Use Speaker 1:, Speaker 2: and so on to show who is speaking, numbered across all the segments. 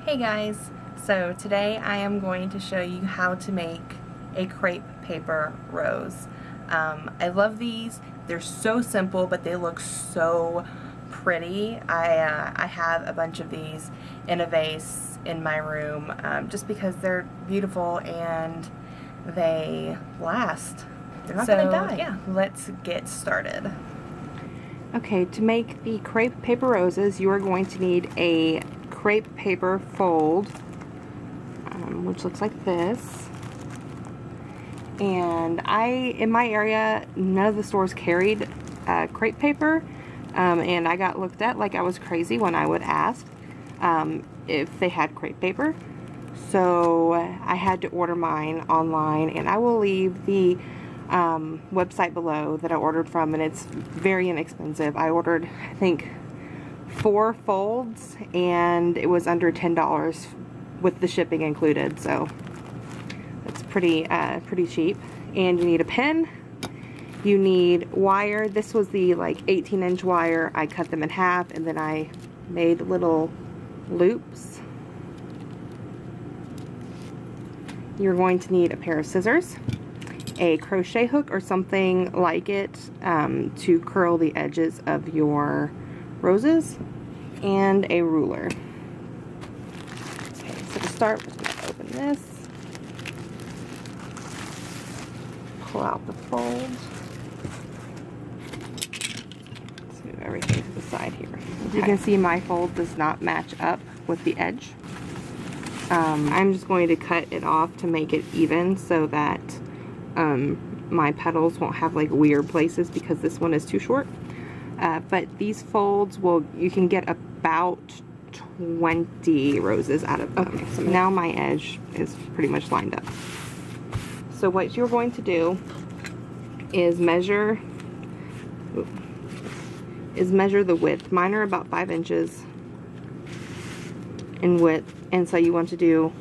Speaker 1: Hey guys, so today I am going to show you how to make a crepe paper rose. I love these. They're so simple, but they look so pretty. I have a bunch of these in a vase in my room just because they're beautiful and they last. They're not gonna die. Yeah, let's get started.
Speaker 2: Okay, to make the crepe paper roses, you are going to need a crepe paper fold, which looks like this. And in my area, none of the stores carried crepe paper, and I got looked at like I was crazy when I would ask if they had crepe paper. So I had to order mine online, and I will leave the website below that I ordered from, and it's very inexpensive. I ordered, I think, 4 folds, and it was under $10 with the shipping included, so that's pretty cheap. And you need a pen, you need wire. This was the like 18-inch wire. I cut them in half and then I made little loops. You're going to need a pair of scissors, a crochet hook or something like it to curl the edges of your roses, and a ruler. Okay, so to start, we're going to open this, pull out the fold, let's move everything to the side here. As you can see, my fold does not match up with the edge. I'm just going to cut it off to make it even so that my petals won't have like weird places because this one is too short. But these folds you can get about 20 roses out of them. Okay, so now my edge is pretty much lined up. So what you're going to do is measure the width. Mine are about 5 inches in width, and so you want to do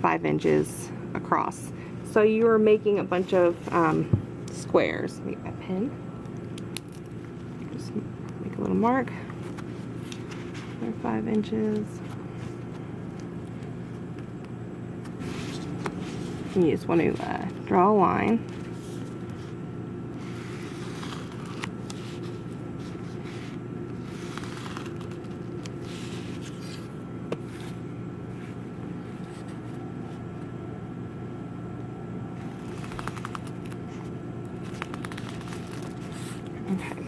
Speaker 2: 5 inches across. So you're making a bunch of squares. Let me get my pen. Just make a little mark. They're 5 inches. You just want to draw a line. Okay.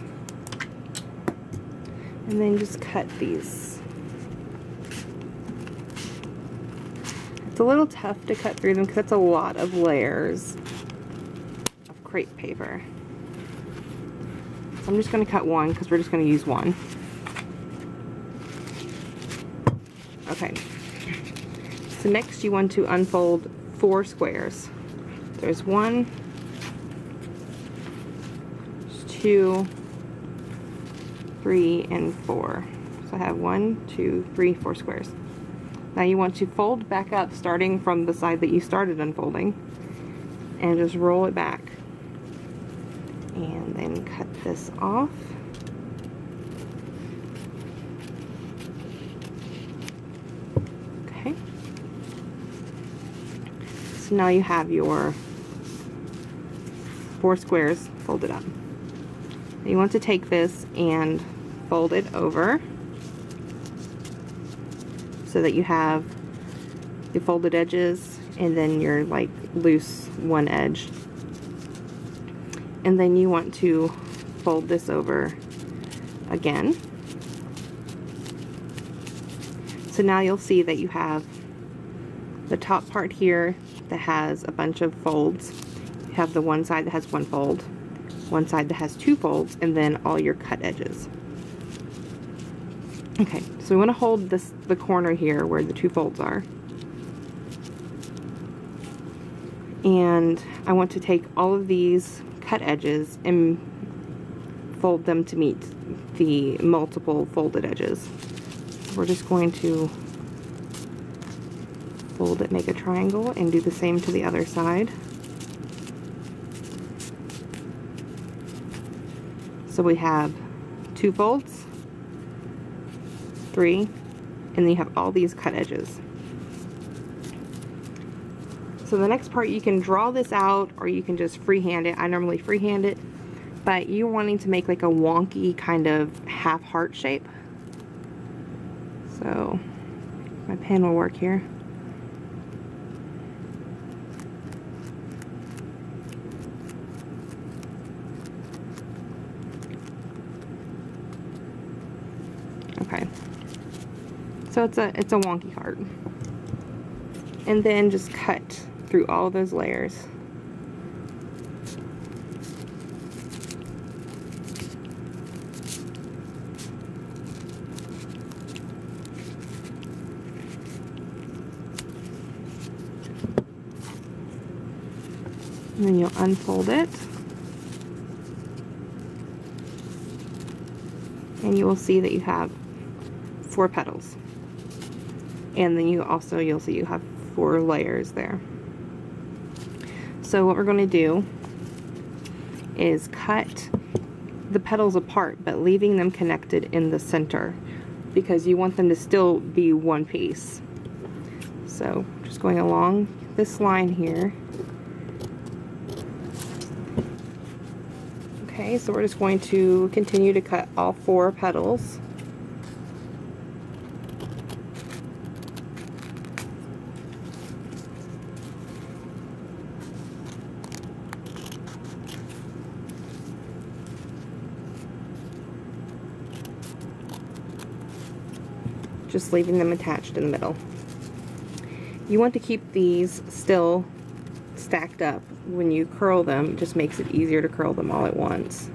Speaker 2: And then just cut these. It's a little tough to cut through them because that's a lot of layers of crepe paper. So I'm just going to cut one because we're just going to use one. Okay. So next you want to unfold 4 squares. There's 1, 2, 3, and 4. So I have 1, 2, 3, 4 squares. Now you want to fold back up starting from the side that you started unfolding and just roll it back and then cut this off. Okay. So now you have your 4 squares folded up. You want to take this and fold it over so that you have the folded edges and then your like loose one edge. And then you want to fold this over again. So now you'll see that you have the top part here that has a bunch of folds. You have the one side that has 1 fold, one side that has 2 folds, and then all your cut edges. Okay, so we want to hold the corner here where the 2 folds are. And I want to take all of these cut edges and fold them to meet the multiple folded edges. We're just going to fold it, make a triangle, and do the same to the other side. So we have 2 folds, 3, and then you have all these cut edges. So the next part, you can draw this out or you can just freehand it. I normally freehand it, but you're wanting to make like a wonky kind of half heart shape. So my pen will work here. Okay, so it's a wonky heart, and then just cut through all those layers. And then you'll unfold it, and you will see that you have 4 petals, and then you'll see you have 4 layers there. So what we're going to do is cut the petals apart, but leaving them connected in the center, because you want them to still be one piece. So just going along this line here. Okay, so we're just going to continue to cut all 4 petals. Just leaving them attached in the middle. You want to keep these still stacked up. When you curl them, it just makes it easier to curl them all at once.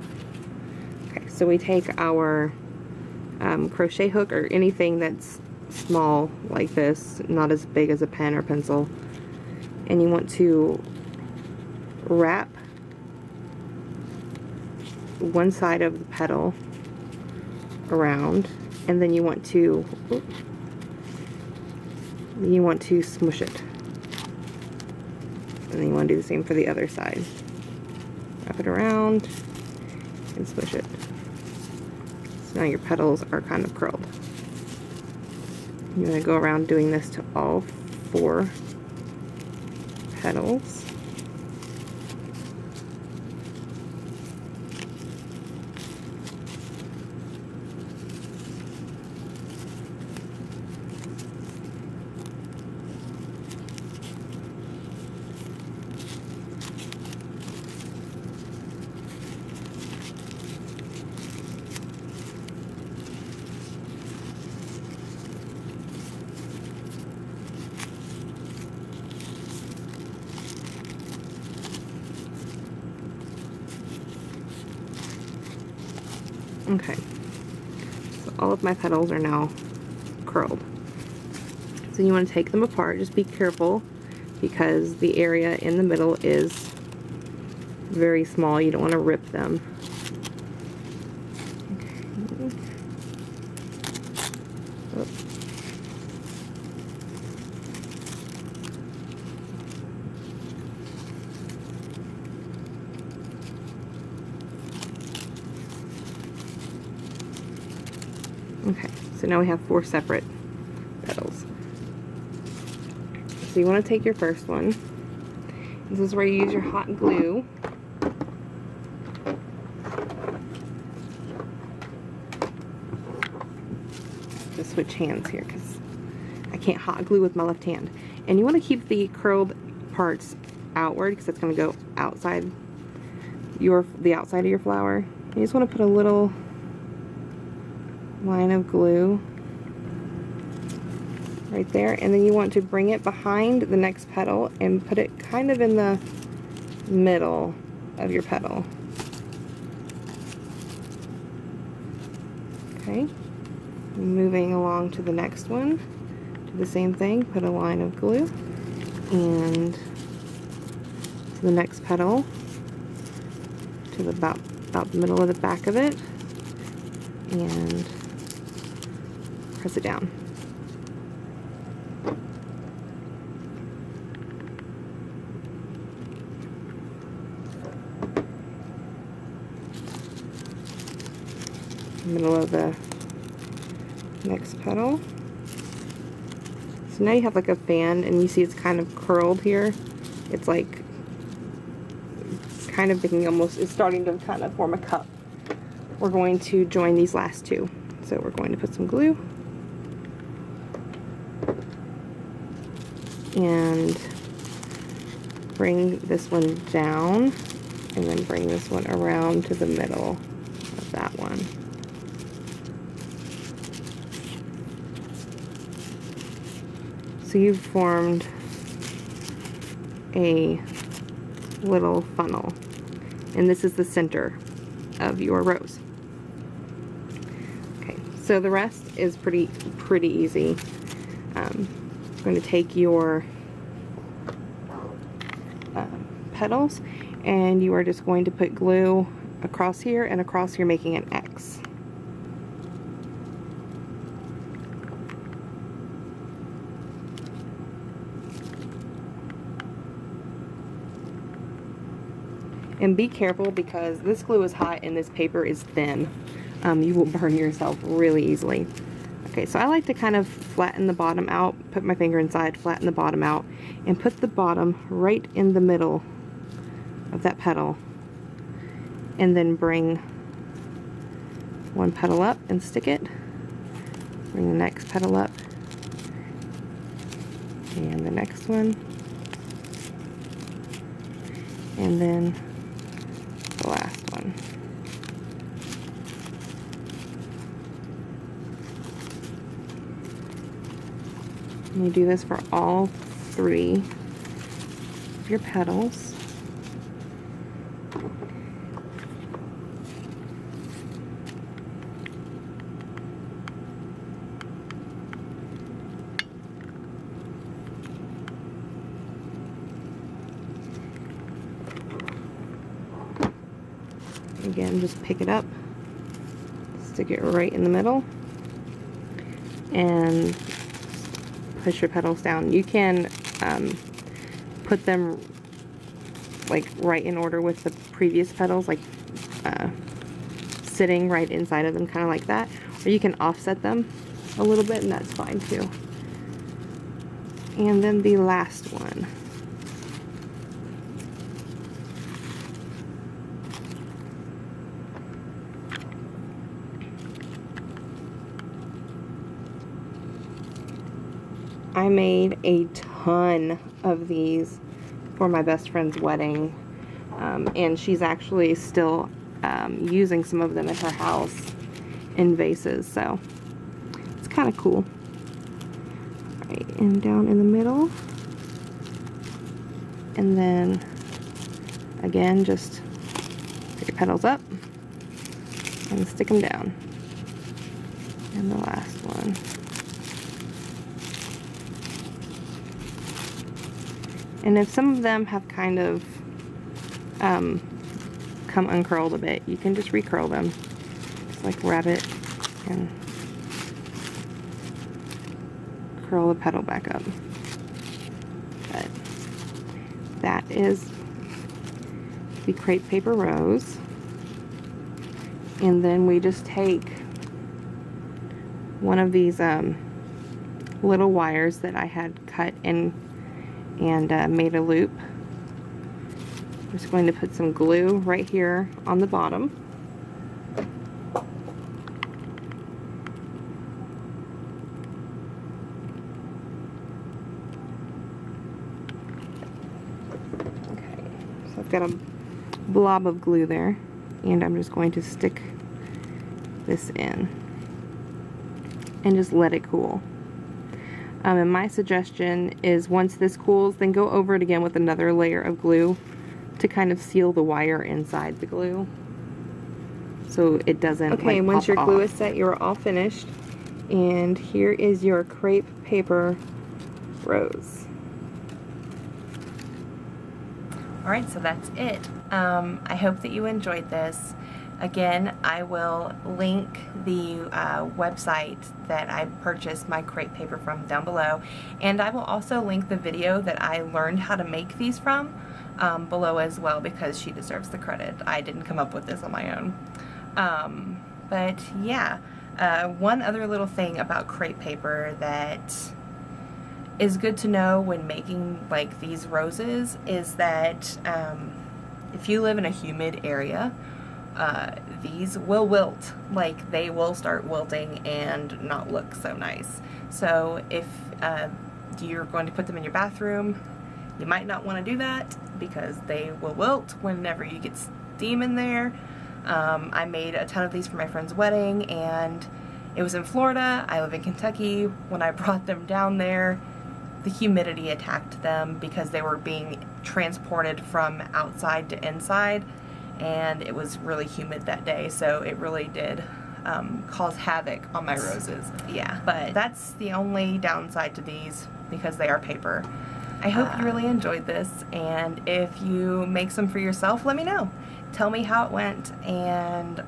Speaker 2: Okay, so we take our crochet hook or anything that's small like this, not as big as a pen or pencil, and you want to wrap one side of the petal around, and then you want to smush it. And then you want to do the same for the other side. Wrap it around and smush it. So now your petals are kind of curled. You're going to go around doing this to all 4 petals. Okay, so all of my petals are now curled. So you want to take them apart. Just be careful because the area in the middle is very small. You don't want to rip them. Okay. Oh. Okay, so now we have 4 separate petals. So you want to take your first one. This is where you use your hot glue. Just switch hands here because I can't hot glue with my left hand. And you want to keep the curled parts outward because it's going to go outside the outside of your flower. You just want to put a little line of glue right there, and then you want to bring it behind the next petal and put it kind of in the middle of your petal. Okay, moving along to the next one, do the same thing, put a line of glue, and to the next petal, to the about the middle of the back of it, and press it down. Middle of the next petal. So now you have like a fan, and you see it's kind of curled here. It's like kind of making almost, it's starting to kind of form a cup. We're going to join these last two. So we're going to put some glue and bring this one down, and then bring this one around to the middle of that one. So you've formed a little funnel, and this is the center of your rose. Okay, so the rest is pretty easy. I'm going to take your petals, and you are just going to put glue across here and across here, making an X. And be careful, because this glue is hot and this paper is thin. You will burn yourself really easily. Okay, so I like to kind of flatten the bottom out, put my finger inside, flatten the bottom out, and put the bottom right in the middle of that petal. And then bring one petal up and stick it. Bring the next petal up. And the next one. And then the last one. And you do this for all 3 of your petals. Again, just pick it up, stick it right in the middle, and push your petals down. You can put them like right in order with the previous petals, like sitting right inside of them, kind of like that, or you can offset them a little bit, and that's fine too. And then the last one. I made a ton of these for my best friend's wedding, and she's actually still using some of them at her house in vases, so it's kind of cool. Right, and down in the middle, and then again, just pick your petals up and stick them down. And the last one. And if some of them have kind of come uncurled a bit, you can just recurl them. Just like wrap it and curl the petal back up. But that is the crepe paper rose. And then we just take one of these little wires that I had cut and made a loop. I'm just going to put some glue right here on the bottom. Okay, so I've got a blob of glue there, and I'm just going to stick this in and just let it cool. And my suggestion is, once this cools, then go over it again with another layer of glue to kind of seal the wire inside the glue, so it doesn't Okay,
Speaker 1: like,
Speaker 2: once
Speaker 1: pop
Speaker 2: your glue
Speaker 1: off.
Speaker 2: is set, you're all finished. And here is your crepe paper rose.
Speaker 1: Alright, so that's it. I hope that you enjoyed this. Again, I will link the website that I purchased my crepe paper from down below, and I will also link the video that I learned how to make these from below as well, because she deserves the credit. I didn't come up with this on my own. But yeah, one other little thing about crepe paper that is good to know when making like these roses is that if you live in a humid area, these will wilt. Like, they will start wilting and not look so nice. So if you're going to put them in your bathroom, you might not want to do that because they will wilt whenever you get steam in there. I made a ton of these for my friend's wedding, and it was in Florida. I live in Kentucky. When I brought them down there, the humidity attacked them because they were being transported from outside to inside, and it was really humid that day, so it really did cause havoc on my roses. Yeah, but that's the only downside to these because they are paper. I hope you really enjoyed this, and if you make some for yourself, let me know. Tell me how it went, and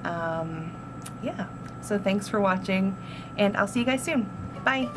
Speaker 1: yeah. So thanks for watching, and I'll see you guys soon. Bye!